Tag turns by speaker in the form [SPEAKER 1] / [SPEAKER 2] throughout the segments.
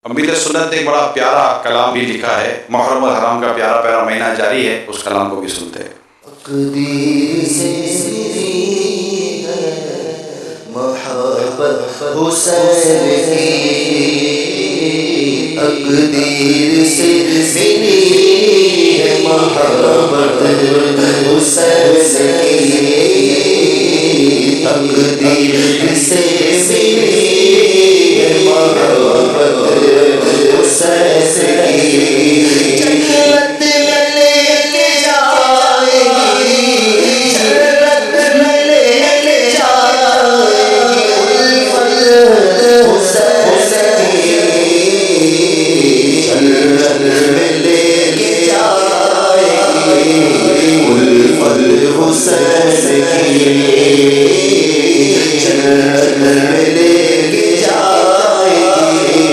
[SPEAKER 1] अमीर सुन्नत ने एक बड़ा प्यारा कलाम भी लिखा है, मुहर्रम और हराम का प्यारा प्यारा महीना जारी है, उस कलाम को भी सुनते हैं।
[SPEAKER 2] तकदीर से मोहब्बत हुसैन की, तकदीर से मिली है मोहब्बत हुसैन की, तकदीर से मिली है मोहब्बत हुसैन की। जन्नत में लेके जाएगी, जन्नत में लेके जाएगी उल्फत हुसैन की, जन्नत में लेके जाएगी उल्फत हुसैन की, जन्नत में लेके जाएगी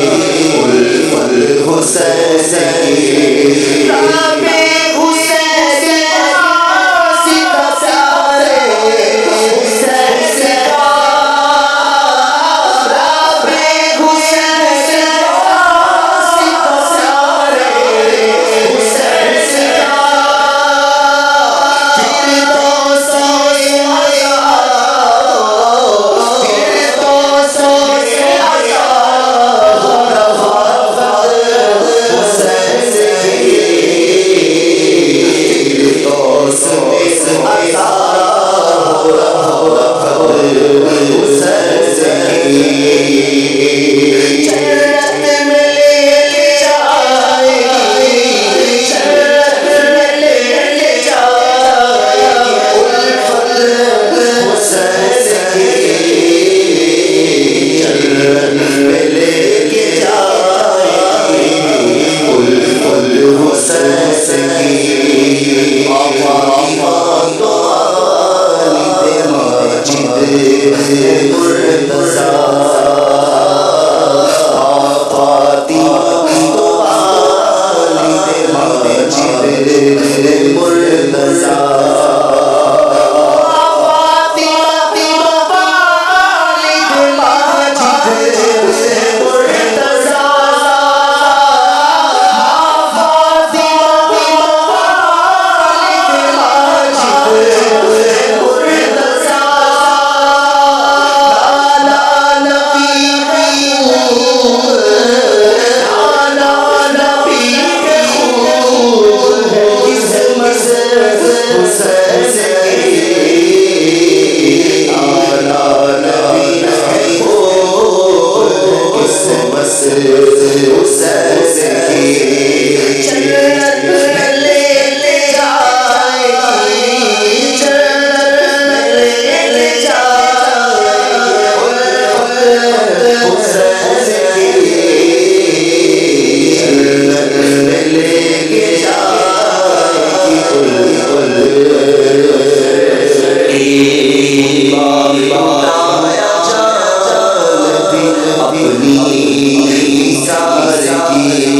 [SPEAKER 2] उल्फत हुसैन की। रामे हुसैन सीता प्यारे हुसैन का, रामे हुसैन सीता प्यारे हुसैन का, फिर तो सोए आया, फिर तो सोए आया अपनी सादगी।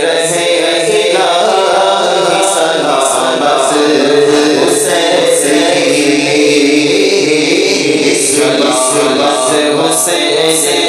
[SPEAKER 2] रहे इलाही सलामत हुसैन से सलामत हुसैन से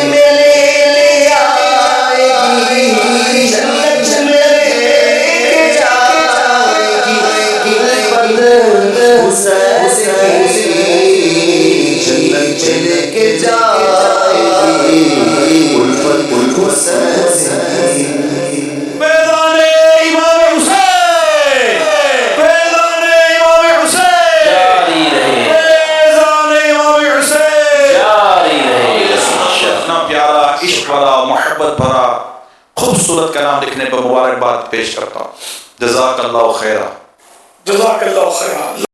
[SPEAKER 2] में ले आएगी, जन्नत में ले जाएगी, हुसैन जन्नत में लेके जाएगी, उल्फत हुसैन।
[SPEAKER 1] फैज़ाने इमाम हुसैन, फैज़ाने इमाम हुसैन,
[SPEAKER 3] जारी रहे,
[SPEAKER 1] फैज़ाने इमाम हुसैन,
[SPEAKER 3] जारी रहे।
[SPEAKER 1] इतना प्यारा, इश्क भरा, मोहब्बत भरा, खूबसूरत कलाम लिखने पर मुबारकबाद पेश करता हूँ। जज़ाकल्लाहु खैरा।
[SPEAKER 4] जज़ाकल्लाहु खैरा।